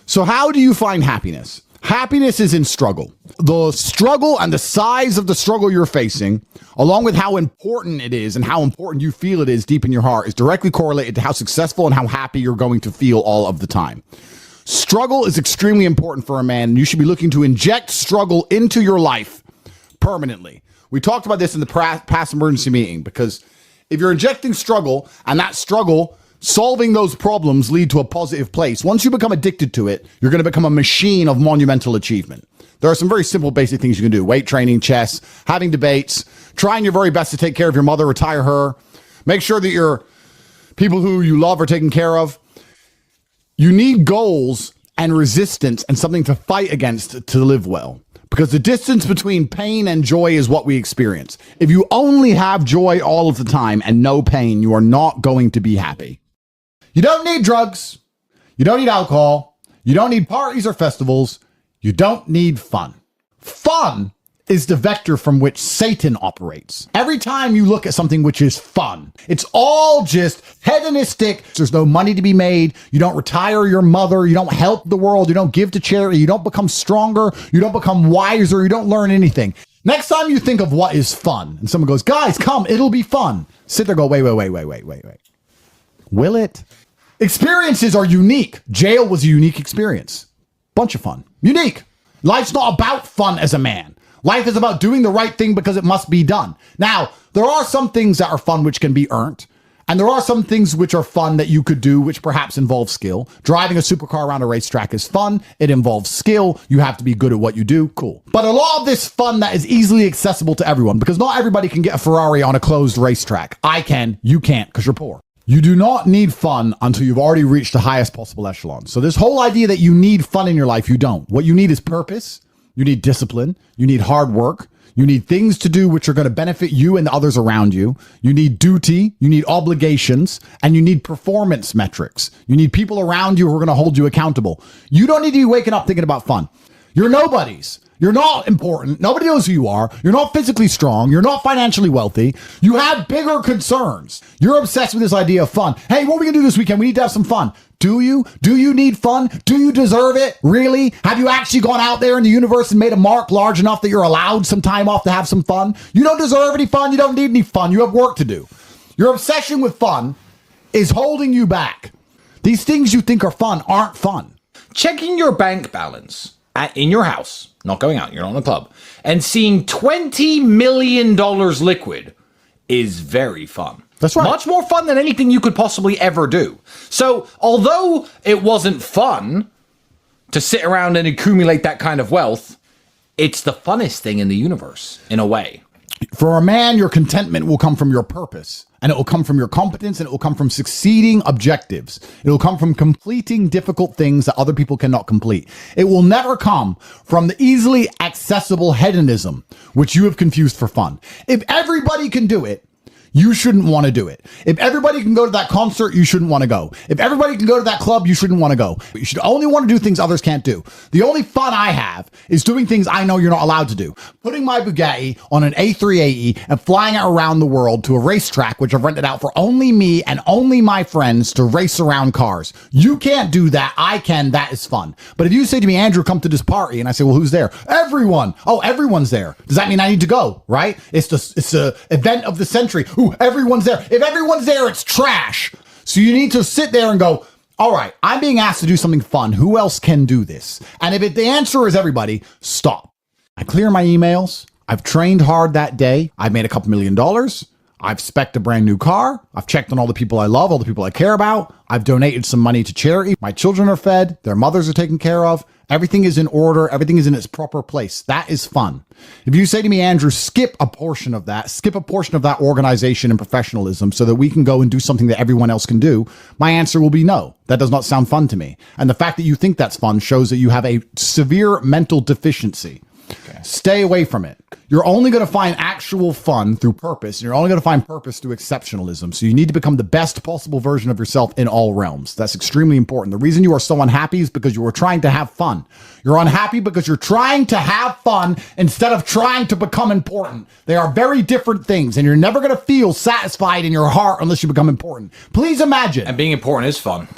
So how do you find happiness? Happiness is in struggle. The struggle and the size of the struggle you're facing, along with how important it is and how important you feel it is deep in your heart, is directly correlated to how successful and how happy you're going to feel all of the time. Struggle is extremely important for a man, and you should be looking to inject struggle into your life permanently. We talked about this in the past emergency meeting, because if you're injecting struggle and that struggle solving those problems lead to a positive place, once you become addicted to it, you're going to become a machine of monumental achievement. There are some very simple, basic things you can do. Weight training, chess, having debates, trying your very best to take care of your mother, retire her, make sure that your people who you love are taken care of. You need goals and resistance and something to fight against to live well, because the distance between pain and joy is what we experience. If you only have joy all of the time and no pain, you are not going to be happy. You don't need drugs. You don't need alcohol. You don't need parties or festivals. You don't need fun. Fun is the vector from which Satan operates. Every time you look at something which is fun, it's all just hedonistic. There's no money to be made. You don't retire your mother. You don't help the world. You don't give to charity. You don't become stronger. You don't become wiser. You don't learn anything. Next time you think of what is fun and someone goes, guys, come, it'll be fun. Sit there, go, wait. Will it? Experiences are unique. Jail was a unique experience. Bunch of fun. Unique. Life's not about fun as a man. Life is about doing the right thing because it must be done. Now, there are some things that are fun which can be earned. And there are some things which are fun that you could do which perhaps involve skill. Driving a supercar around a racetrack is fun. It involves skill. You have to be good at what you do. Cool. But a lot of this fun that is easily accessible to everyone, because not everybody can get a Ferrari on a closed racetrack. I can. You can't because you're poor. You do not need fun until you've already reached the highest possible echelon. So this whole idea that you need fun in your life, you don't. What you need is purpose. You need discipline. You need hard work. You need things to do which are going to benefit you and the others around you. You need duty. You need obligations. And you need performance metrics. You need people around you who are going to hold you accountable. You don't need to be waking up thinking about fun. You're nobodies. You're not important. Nobody knows who you are. You're not physically strong. You're not financially wealthy. You have bigger concerns. You're obsessed with this idea of fun. Hey, what are we going to do this weekend? We need to have some fun. Do you? Do you need fun? Do you deserve it? Really? Have you actually gone out there in the universe and made a mark large enough that you're allowed some time off to have some fun? You don't deserve any fun. You don't need any fun. You have work to do. Your obsession with fun is holding you back. These things you think are fun aren't fun. Checking your bank balance in your house, not going out, you're not in a club, and seeing $20 million liquid is very fun. That's right. Much more fun than anything you could possibly ever do. So, although it wasn't fun to sit around and accumulate that kind of wealth, it's the funnest thing in the universe, in a way. For a man, your contentment will come from your purpose, and it will come from your competence, and it will come from succeeding objectives. It will come from completing difficult things that other people cannot complete. It will never come from the easily accessible hedonism, which you have confused for fun. If everybody can do it, you shouldn't want to do it. If everybody can go to that concert, you shouldn't want to go. If everybody can go to that club, you shouldn't want to go. You should only want to do things others can't do. The only fun I have is doing things I know you're not allowed to do. Putting my Bugatti on an A380 and flying it around the world to a racetrack, which I've rented out for only me and only my friends to race around cars. You can't do that. I can. That is fun. But if you say to me, Andrew, come to this party, and I say, well, who's there? Everyone. Oh, everyone's there. Does that mean I need to go? Right? It's the event of the century. Ooh, everyone's there. If everyone's there, it's trash. So you need to sit there and go, all right, I'm being asked to do something fun. Who else can do this? And if the answer is everybody, stop. I clear my emails. I've trained hard that day. I've made a couple $1 million. I've spec'd a brand new car. I've checked on all the people I love, all the people I care about. I've donated some money to charity. My children are fed. Their mothers are taken care of. Everything is in order. Everything is in its proper place. That is fun. If you say to me, Andrew, skip a portion of that organization and professionalism so that we can go and do something that everyone else can do, my answer will be no. That does not sound fun to me. And the fact that you think that's fun shows that you have a severe mental deficiency. Okay. Stay away from it. You're only going to find actual fun through purpose. And you're only going to find purpose through exceptionalism. So you need to become the best possible version of yourself in all realms. That's extremely important. The reason you are so unhappy is because you are trying to have fun. You're unhappy because you're trying to have fun instead of trying to become important. They are very different things, and you're never going to feel satisfied in your heart unless you become important. Please imagine. And being important is fun.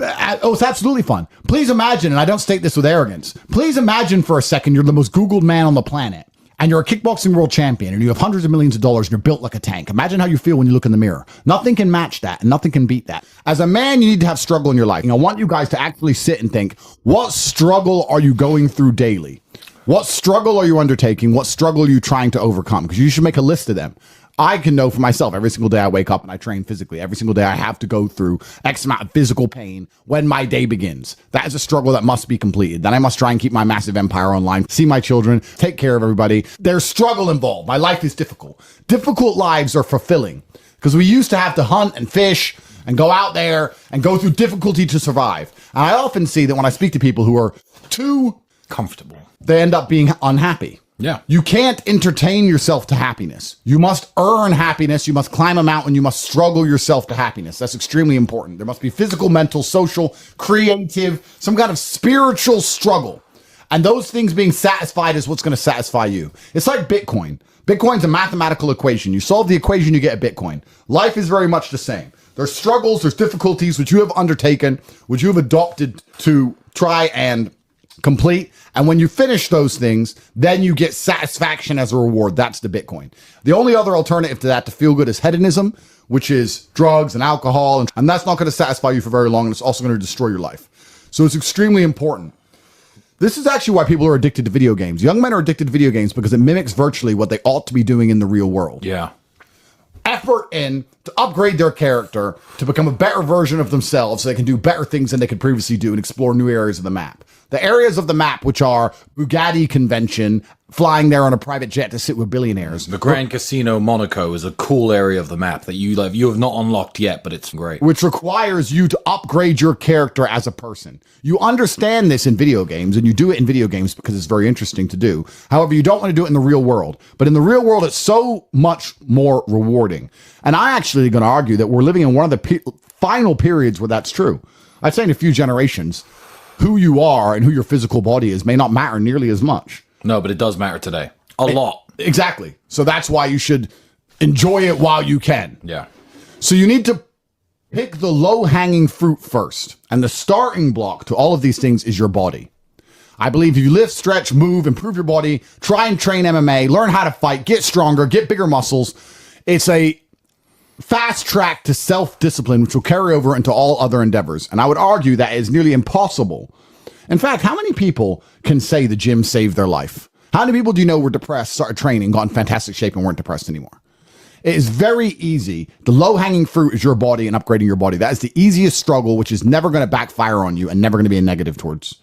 Oh, it's absolutely fun. Please imagine, and I don't state this with arrogance, please imagine for a second you're the most Googled man on the planet. And you're a kickboxing world champion and you have hundreds of millions of dollars and you're built like a tank. Imagine how you feel when you look in the mirror. Nothing can match that and nothing can beat that. As a man, you need to have struggle in your life. And I want you guys to actually sit and think, what struggle are you going through daily? What struggle are you undertaking? What struggle are you trying to overcome? Because you should make a list of them. I can know for myself every single day I wake up and I train physically. Every single day I have to go through X amount of physical pain when my day begins. That is a struggle that must be completed. Then I must try and keep my massive empire online, see my children, take care of everybody. There's struggle involved. My life is difficult. Difficult lives are fulfilling because we used to have to hunt and fish and go out there and go through difficulty to survive. And I often see that when I speak to people who are too Comfortable. they end up being unhappy. Yeah. You can't entertain yourself to happiness. You must earn happiness. You must climb a mountain. You must struggle yourself to happiness. That's extremely important. There must be physical, mental, social, creative, some kind of spiritual struggle. And those things being satisfied is what's going to satisfy you. It's like Bitcoin. Bitcoin's a mathematical equation. You solve the equation, you get a Bitcoin. Life is very much the same. There's struggles, there's difficulties which you have undertaken, which you have adopted to try and complete. And when you finish those things, then you get satisfaction as a reward. That's the Bitcoin. The only other alternative to that to feel good is hedonism, which is drugs and alcohol. And that's not going to satisfy you for very long. And it's also going to destroy your life. So it's extremely important. This is actually why people are addicted to video games. Young men are addicted to video games because it mimics virtually what they ought to be doing in the real world. Yeah. Effort in to upgrade their character, to become a better version of themselves so they can do better things than they could previously do and explore new areas of the map. The areas of the map, which are Bugatti convention, flying there on a private jet to sit with billionaires. The Grand Casino Monaco is a cool area of the map that you have not unlocked yet, but it's great. Which requires you to upgrade your character as a person. You understand this in video games, and you do it in video games because it's very interesting to do. However, you don't want to do it in the real world. But in the real world, it's so much more rewarding. And I actually going to argue that we're living in one of the final periods where that's true. I'd say in a few generations, who you are and who your physical body is may not matter nearly as much. No, but it does matter today. A lot. Exactly. So that's why you should enjoy it while you can. Yeah. So you need to pick the low-hanging fruit first. And the starting block to all of these things is your body. I believe if you lift, stretch, move, improve your body, try and train MMA, learn how to fight, get stronger, get bigger muscles, it's a fast track to self-discipline, which will carry over into all other endeavors. And I would argue that is nearly impossible. In fact, how many people can say the gym saved their life? How many people do you know were depressed, started training, got in fantastic shape, and weren't depressed anymore? It is very easy. The low-hanging fruit is your body and upgrading your body. That is the easiest struggle, which is never going to backfire on you and never going to be a negative towards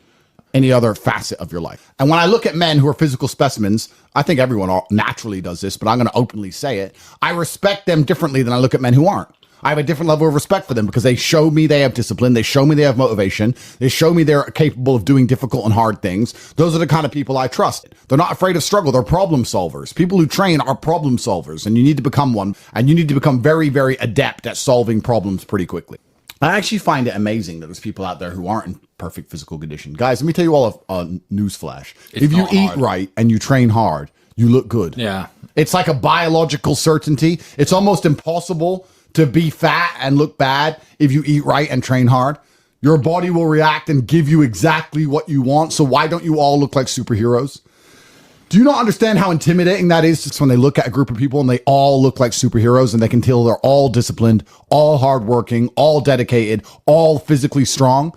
any other facet of your life. And when I look at men who are physical specimens, I think everyone naturally does this, but I'm going to openly say it. I respect them differently than I look at men who aren't. I have a different level of respect for them because they show me they have discipline. They show me they have motivation. They show me they're capable of doing difficult and hard things. Those are the kind of people I trust. They're not afraid of struggle. They're problem solvers. People who train are problem solvers, and you need to become one. And you need to become very, very adept at solving problems pretty quickly. I actually find it amazing that there's people out there who aren't in perfect physical condition. Guys, let me tell you all a newsflash. If you eat right and you train hard, you look good. Yeah. It's like a biological certainty. It's almost impossible to be fat and look bad if you eat right and train hard. Your body will react and give you exactly what you want. So why don't you all look like superheroes? Do you not understand how intimidating that is just when they look at a group of people and they all look like superheroes and they can tell they're all disciplined, all hardworking, all dedicated, all physically strong?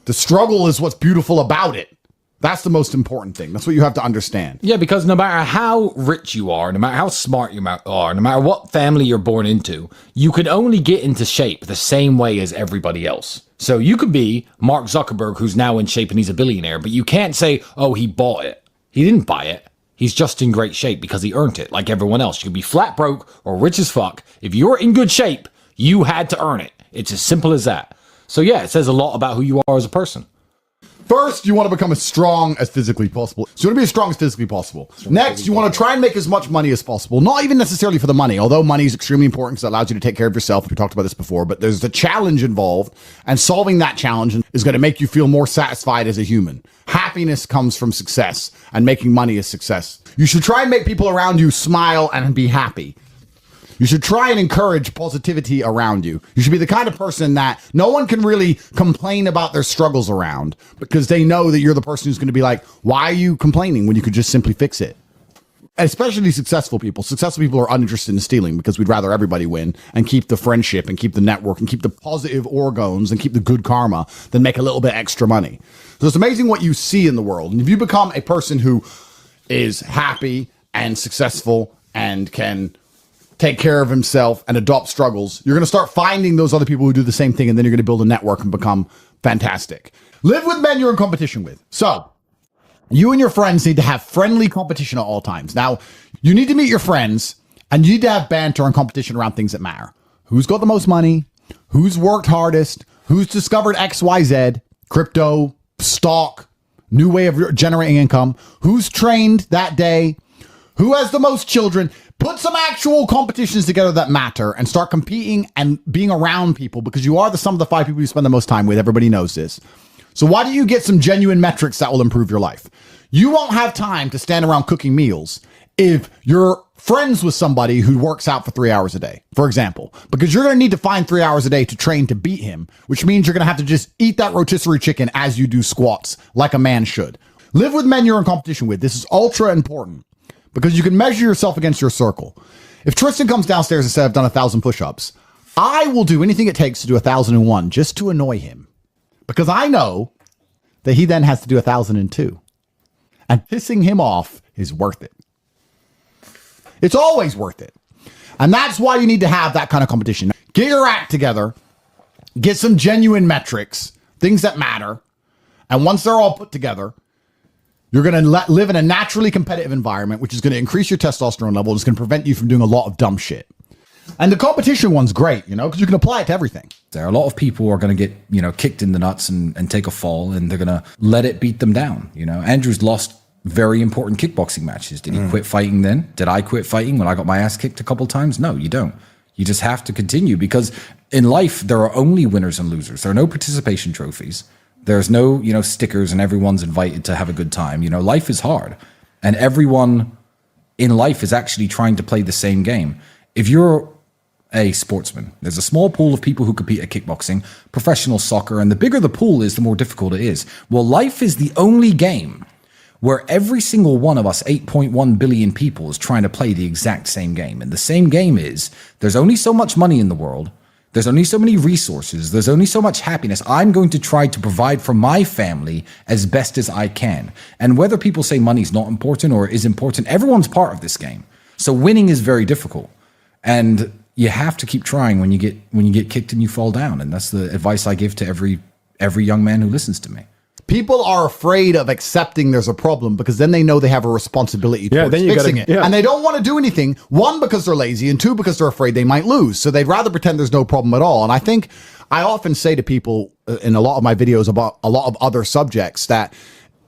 The struggle is what's beautiful about it. That's the most important thing. That's what you have to understand. Yeah, because no matter how rich you are, no matter how smart you are, no matter what family you're born into, you can only get into shape the same way as everybody else. So you could be Mark Zuckerberg, who's now in shape and he's a billionaire, but you can't say, oh, he bought it. He didn't buy it. He's just in great shape because he earned it like everyone else. You could be flat broke or rich as fuck. If you're in good shape, you had to earn it. It's as simple as that. So yeah, it says a lot about who you are as a person. First, you want to become as strong as physically possible. So you want to be as strong as physically possible. Next, you want to try and make as much money as possible. Not even necessarily for the money, although money is extremely important because it allows you to take care of yourself. We talked about this before, but there's a challenge involved, and solving that challenge is going to make you feel more satisfied as a human. Happiness comes from success, and making money is success. You should try and make people around you smile and be happy. You should try and encourage positivity around you. You should be the kind of person that no one can really complain about their struggles around because they know that you're the person who's going to be like, why are you complaining when you could just simply fix it? Especially successful people. Successful people are uninterested in stealing because we'd rather everybody win and keep the friendship and keep the network and keep the positive orgons and keep the good karma than make a little bit extra money. So it's amazing what you see in the world. And if you become a person who is happy and successful and can take care of himself and adopt struggles, you're going to start finding those other people who do the same thing, and then you're going to build a network and become fantastic. Live with men you're in competition with. So you and your friends need to have friendly competition at all times. Now, you need to meet your friends, and you need to have banter and competition around things that matter. Who's got the most money? Who's worked hardest? Who's discovered XYZ, crypto, stock, new way of generating income? Who's trained that day? Who has the most children? Put some actual competitions together that matter and start competing and being around people, because you are the sum of the 5 people you spend the most time with. Everybody knows this. So why don't you get some genuine metrics that will improve your life? You won't have time to stand around cooking meals if you're friends with somebody who works out for 3 hours a day, for example, because you're going to need to find 3 hours a day to train to beat him, which means you're going to have to just eat that rotisserie chicken as you do squats like a man should. Live with men you're in competition with. This is ultra important, because you can measure yourself against your circle. If Tristan comes downstairs and says, I've done 1,000 push-ups, I will do anything it takes to do 1,001 just to annoy him, because I know that he then has to do 1,002. And pissing him off is worth it. It's always worth it. And that's why you need to have that kind of competition. Get your act together, get some genuine metrics, things that matter. And once they're all put together, you're going to live in a naturally competitive environment, which is going to increase your testosterone level. It's going to prevent you from doing a lot of dumb shit. And the competition one's great, because you can apply it to everything. There are a lot of people who are going to get, kicked in the nuts and take a fall, and they're going to let it beat them down. Andrew's lost very important kickboxing matches. Did he quit fighting then? Did I quit fighting when I got my ass kicked a couple times? No, you don't. You just have to continue, because in life, there are only winners and losers. There are no participation trophies. There's no, stickers and everyone's invited to have a good time. Life is hard, and everyone in life is actually trying to play the same game. If you're a sportsman, there's a small pool of people who compete at kickboxing, professional soccer, and the bigger the pool is, the more difficult it is. Well, life is the only game where every single one of us, 8.1 billion people, is trying to play the exact same game. And the same game is, there's only so much money in the world. There's only so many resources. There's only so much happiness. I'm going to try to provide for my family as best as I can. And whether people say money's not important or is important, everyone's part of this game. So winning is very difficult. And you have to keep trying when you get kicked and you fall down. And that's the advice I give to every young man who listens to me. People are afraid of accepting there's a problem, because then they know they have a responsibility towards fixing it. Yeah. And they don't want to do anything, one, because they're lazy, and two, because they're afraid they might lose. So they'd rather pretend there's no problem at all. And I think I often say to people in a lot of my videos about a lot of other subjects that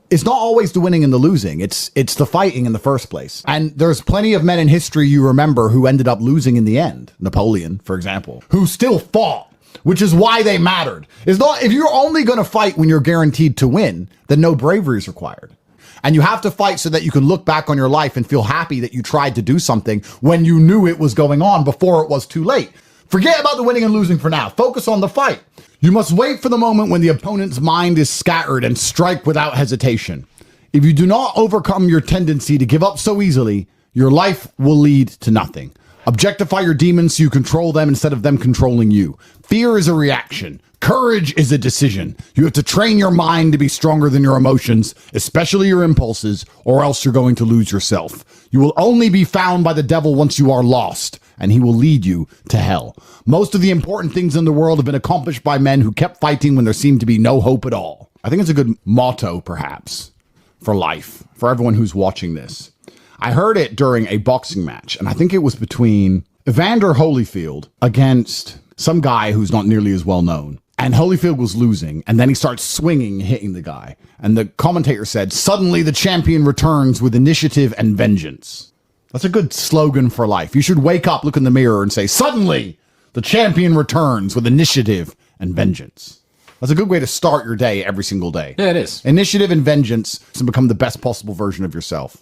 it's not always the winning and the losing. It's the fighting in the first place. And there's plenty of men in history you remember who ended up losing in the end. Napoleon, for example, who still fought, which is why they mattered. It's not, if you're only going to fight when you're guaranteed to win, then no bravery is required. And you have to fight so that you can look back on your life and feel happy that you tried to do something when you knew it was going on before it was too late. Forget about the winning and losing for now. Focus on the fight. You must wait for the moment when the opponent's mind is scattered and strike without hesitation. If you do not overcome your tendency to give up so easily, your life will lead to nothing. Objectify your demons so you control them instead of them controlling you. Fear is a reaction. Courage is a decision. You have to train your mind to be stronger than your emotions, especially your impulses, or else you're going to lose yourself. You will only be found by the devil once you are lost, and he will lead you to hell. Most of the important things in the world have been accomplished by men who kept fighting when there seemed to be no hope at all. I think it's a good motto, perhaps, for life, for everyone who's watching this. I heard it during a boxing match, and I think it was between Evander Holyfield against some guy who's not nearly as well known. And Holyfield was losing, and then he starts swinging, hitting the guy. And the commentator said, "Suddenly the champion returns with initiative and vengeance." That's a good slogan for life. You should wake up, look in the mirror, and say, "Suddenly the champion returns with initiative and vengeance." That's a good way to start your day every single day. Yeah, it is. Initiative and vengeance to become the best possible version of yourself.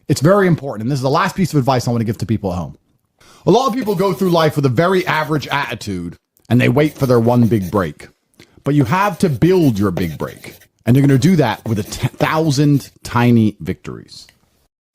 It's very important. And this is the last piece of advice I want to give to people at home. A lot of people go through life with a very average attitude, and they wait for their one big break. But you have to build your big break. And you're going to do that with 1,000 tiny victories.